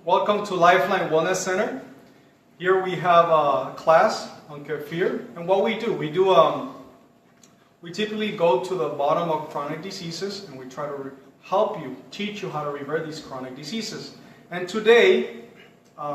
Welcome to Lifeline Wellness Center. Here we have a class on Kefir, and what we do, we typically go to the bottom of chronic diseases, and we try to help you, teach you how to revert these chronic diseases. And today,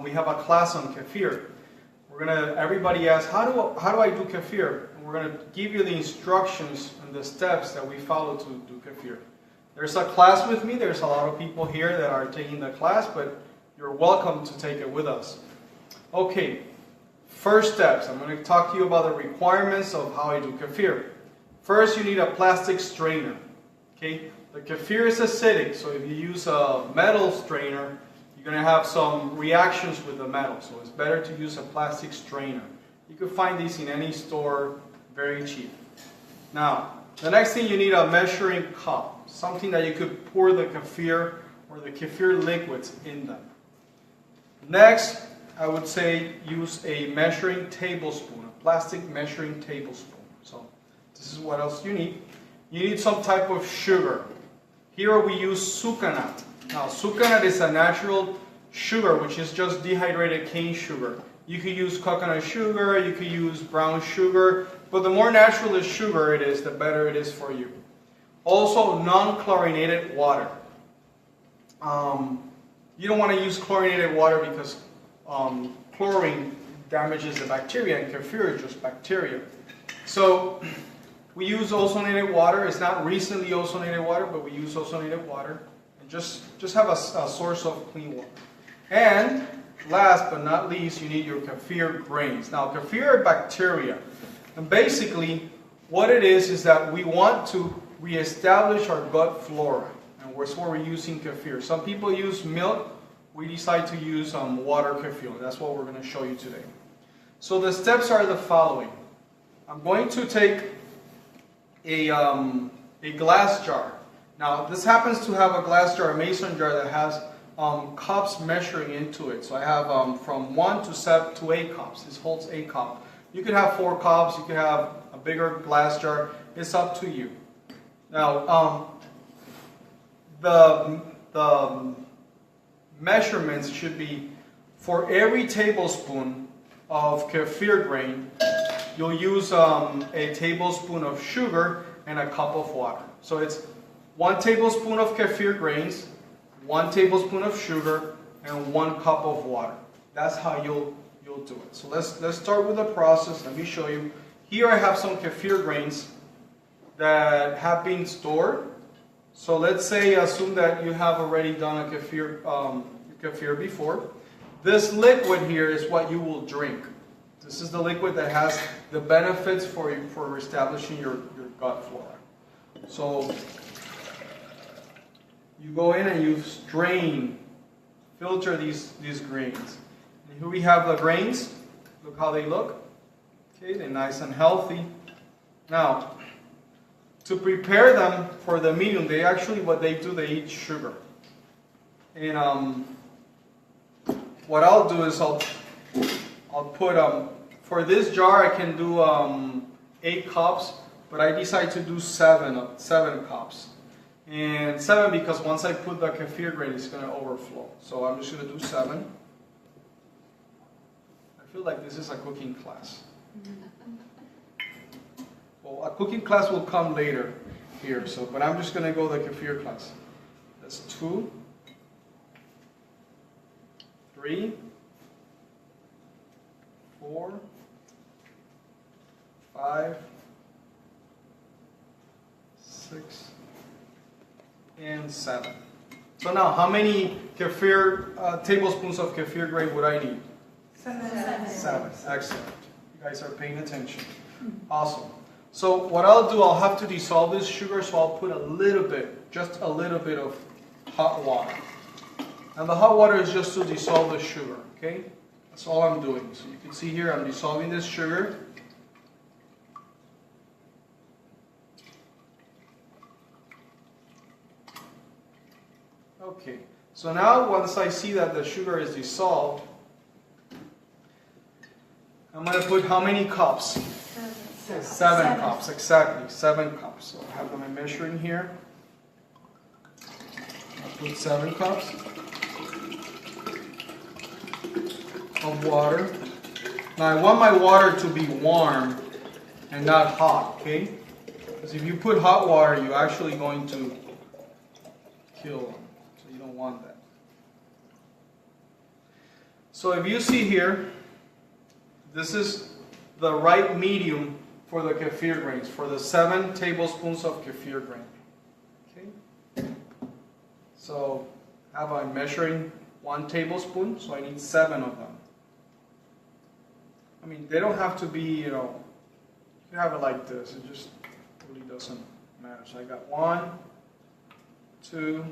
we have a class on Kefir. Everybody asks, how do I do Kefir? And we're gonna give you the instructions and the steps that we follow to do Kefir. There's a class with me. There's a lot of people here that are taking the class, but you're welcome to take it with us. Okay, first steps. I'm going to talk to you about the requirements of how I do Kefir. First, you need a plastic strainer. Okay, the Kefir is acidic, so if you use a metal strainer, you're going to have some reactions with the metal. So it's better to use a plastic strainer. You can find these in any store, very cheap. Now, the next thing, you need a measuring cup, something that you could pour the Kefir or the Kefir liquids in them. Next, I would say use a measuring tablespoon, a plastic measuring tablespoon. So this is what else you need. You need some type of sugar. Here we use sucanat. Now sucanat is a natural sugar, which is just dehydrated cane sugar. You could use coconut sugar, you could use brown sugar, but the more natural the sugar it is, the better it is for you. Also, non-chlorinated water. You don't want to use chlorinated water because chlorine damages the bacteria, and Kefir is just bacteria. So we use ozonated water. It's not recently ozonated water, but we use ozonated water. And just have a source of clean water. And last but not least, you need your Kefir grains. Now, Kefir are bacteria. And basically, what it is that we want to reestablish our gut flora. And that's what we're using Kefir. Some people use milk. We decide to use water Kefir. That's what we're going to show you today. So the steps are the following. I'm going to take a glass jar. Now, this happens to have a glass jar, a mason jar that has cups measuring into it. So I have from 1 to 8 cups. This holds 8 cups. You could have 4 cups. You could have a bigger glass jar. It's up to you. Now, the measurements should be for every tablespoon of Kefir grain, you'll use a tablespoon of sugar and a cup of water. So it's 1 tablespoon of Kefir grains, 1 tablespoon of sugar, and 1 cup of water. That's how you'll do it. So let's start with the process. Let me show you. Here I have some Kefir grains that have been stored. So let's say, assume that you have already done a Kefir before. This liquid here is what you will drink. This is the liquid that has the benefits for establishing your gut flora. So you go in and you strain, filter these grains. And here we have the grains. Look how they look. Okay, they're nice and healthy. Now, to prepare them for the medium, what they do, they eat sugar. And what I'll do is I'll put for this jar I can do 8 cups, but I decide to do 7 cups. And 7 because once I put the Kefir grain, it's going to overflow. So I'm just going to do 7. I feel like this is a cooking class. Well, a cooking class will come later here, but I'm just going to go the Kefir class. That's 2, 3, 4, 5, 6, and 7. So now, how many tablespoons of Kefir grain would I need? 7. Excellent. You guys are paying attention. Awesome. So what I'll do, I'll have to dissolve this sugar, so I'll put just a little bit of hot water. And the hot water is just to dissolve the sugar, okay? That's all I'm doing. So you can see here, I'm dissolving this sugar. Okay, so now once I see that the sugar is dissolved, I'm going to put how many cups? 7 cups, exactly, 7 cups. So I have my measuring here. I'll put 7 cups. of water. Now I want my water to be warm and not hot, okay? Because if you put hot water, you're actually going to kill them. So you don't want that. So if you see here, this is the right medium for the kefir grains, for the 7 tablespoons of kefir grain. Okay? So I'm measuring 1 tablespoon, so I need 7 of them. I mean, they don't have to be, you can have it like this. It just really doesn't matter. So I got 1, 2,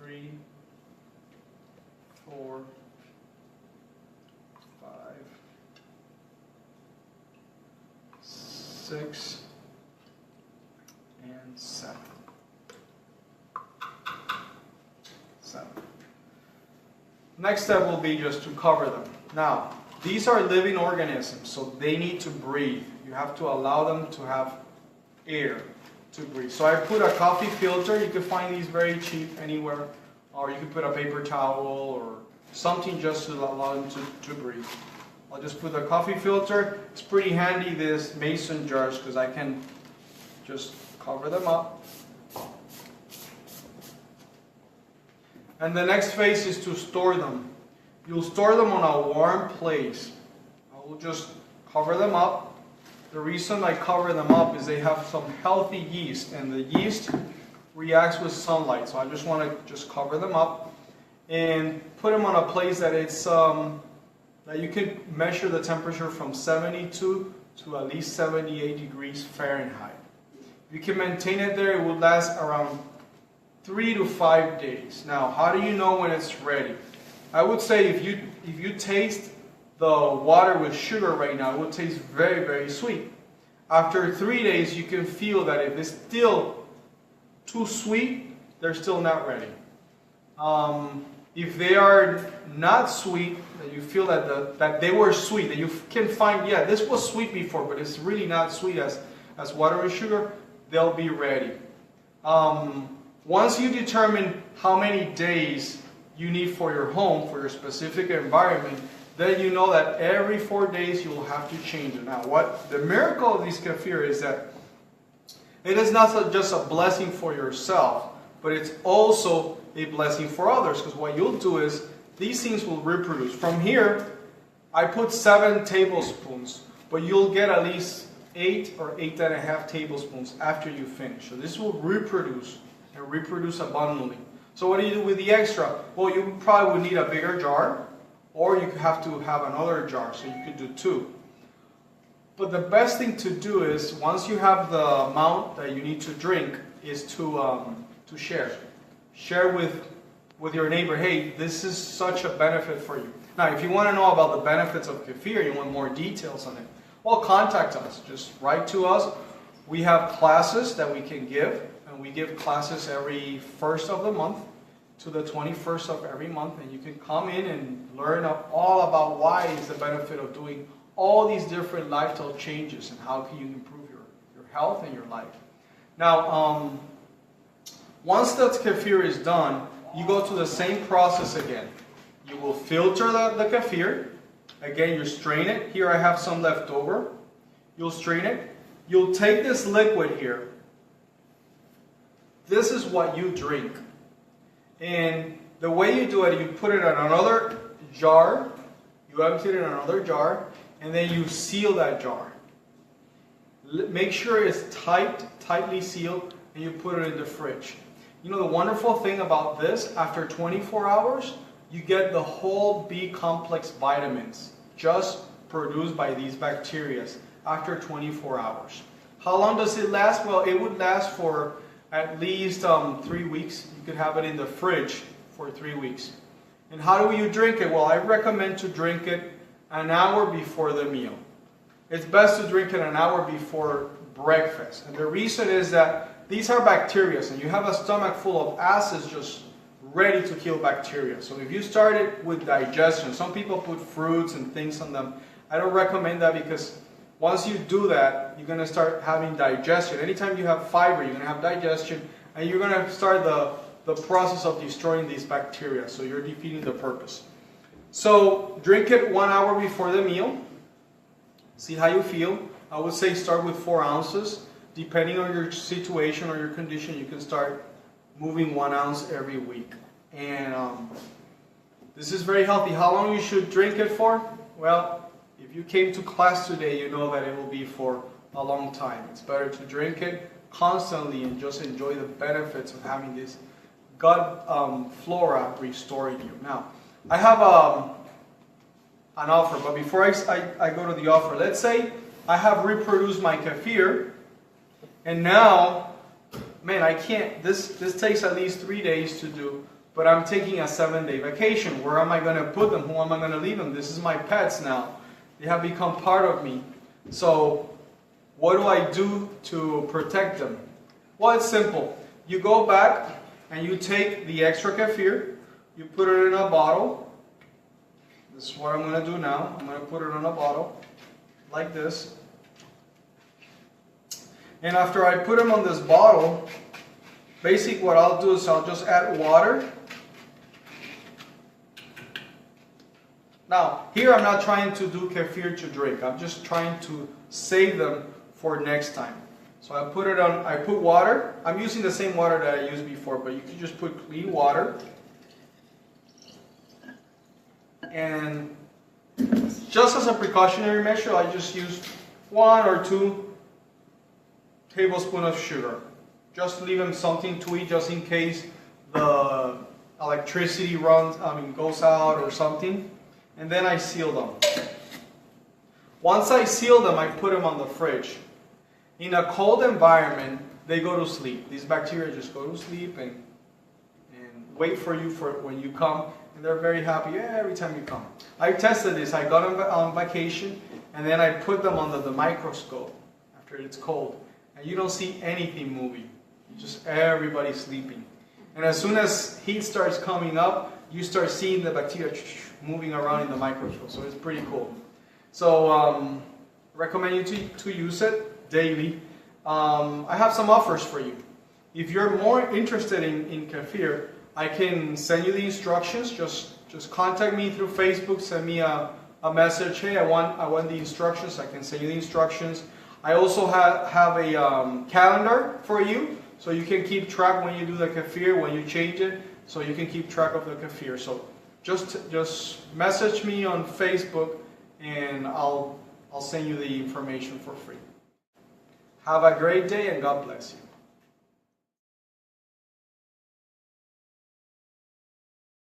3, 4, 5, 6, and 7. 7. Next step will be just to cover them. Now, these are living organisms, so they need to breathe. You have to allow them to have air to breathe. So I put a coffee filter. You can find these very cheap anywhere. Or you can put a paper towel or something just to allow them to breathe. I'll just put the coffee filter. It's pretty handy, this mason jars, because I can just cover them up. And the next phase is to store them. You'll store them on a warm place. I will just cover them up. The reason I cover them up is they have some healthy yeast, and the yeast reacts with sunlight. So I just want to just cover them up and put them on a place that it's that you can measure the temperature from 72 to at least 78 degrees Fahrenheit. If you can maintain it there, it will last around 3 to 5 days. Now, how do you know when it's ready? I would say if you taste the water with sugar right now, it will taste very, very sweet. After 3 days, you can feel that if it's still too sweet, they're still not ready. If they are not sweet, that you feel that they were sweet, that you can find, yeah, this was sweet before, but it's really not sweet as water and sugar, they'll be ready. Once you determine how many days you need for your home, for your specific environment, then you know that every 4 days you will have to change it. Now, what the miracle of this kefir is that it is not just a blessing for yourself, but it's also a blessing for others. Because what you'll do is, these things will reproduce. From here, I put 7 tablespoons, but you'll get at least 8 or 8.5 tablespoons after you finish. So this will reproduce and reproduce abundantly. So what do you do with the extra? Well, you probably would need a bigger jar, or you could have to have another jar, so you could do 2. But the best thing to do is, once you have the amount that you need to drink, is to share. Share with your neighbor, hey, this is such a benefit for you. Now, if you want to know about the benefits of kefir, you want more details on it, well, contact us. Just write to us. We have classes that we can give, and we give classes every 1st of the month to the 21st of every month, and you can come in and learn all about why is the benefit of doing all these different lifestyle changes and how can you improve your health and your life. Now, once the kefir is done, you go to the same process again. You will filter the kefir. Again, you strain it. Here I have some left over. You'll strain it. You'll take this liquid here. This is what you drink. And the way you do it, you put it in another jar. You empty it in another jar. And then you seal that jar. Make sure it's tightly sealed, and you put it in the fridge. You know the wonderful thing about this, after 24 hours, you get the whole B complex vitamins just produced by these bacteria after 24 hours. How long does it last? Well, it would last for at least 3 weeks. You could have it in the fridge for 3 weeks. And how do you drink it? Well, I recommend to drink it an hour before the meal. It's best to drink it an hour before breakfast. And the reason is that these are bacteria, and you have a stomach full of acids just ready to kill bacteria. So if you start it with digestion, some people put fruits and things on them. I don't recommend that, because once you do that, you're going to start having digestion. Anytime you have fiber, you're going to have digestion, and you're going to start the the process of destroying these bacteria. So you're defeating the purpose. So drink it 1 hour before the meal. See how you feel. I would say start with 4 ounces. Depending on your situation or your condition, you can start moving 1 ounce every week. And this is very healthy. How long you should drink it for? Well, if you came to class today, you know that it will be for a long time. It's better to drink it constantly and just enjoy the benefits of having this gut flora restoring you. Now, I have an offer, but before I go to the offer, let's say I have reproduced my kefir, and now, man, I can't, this takes at least 3 days to do, but I'm taking a 7-day vacation. Where am I going to put them? Who am I going to leave them? This is my pets now. They have become part of me. So, what do I do to protect them? Well, it's simple. You go back and you take the extra kefir, you put it in a bottle. This is what I'm going to do now. I'm going to put it in a bottle like this. And after I put them on this bottle, basically what I'll do is I'll just add water. Now, here I'm not trying to do kefir to drink. I'm just trying to save them for next time. So I put water. I'm using the same water that I used before, but you can just put clean water. And just as a precautionary measure, I just use 1 or 2 tablespoons of sugar. Just to leave them something to eat, just in case the electricity goes out or something. And then I seal them. Once I seal them, I put them on the fridge. In a cold environment, they go to sleep. These bacteria just go to sleep and wait for you for when you come. And they're very happy every time you come. I tested this. I got them on vacation, and then I put them under the microscope after it's cold. And you don't see anything moving. Just everybody sleeping. And as soon as heat starts coming up, you start seeing the bacteria moving around in the microscope. So it's pretty cool. So recommend you to use it daily. I have some offers for you. If you're more interested in kefir, I can send you the instructions. Just contact me through Facebook. Send me a message. Hey, I want the instructions. I can send you the instructions. I also have a calendar for you, so you can keep track when you do the kefir, when you change it, so you can keep track of the kefir. So just message me on Facebook, and I'll send you the information for free. Have a great day, and God bless you.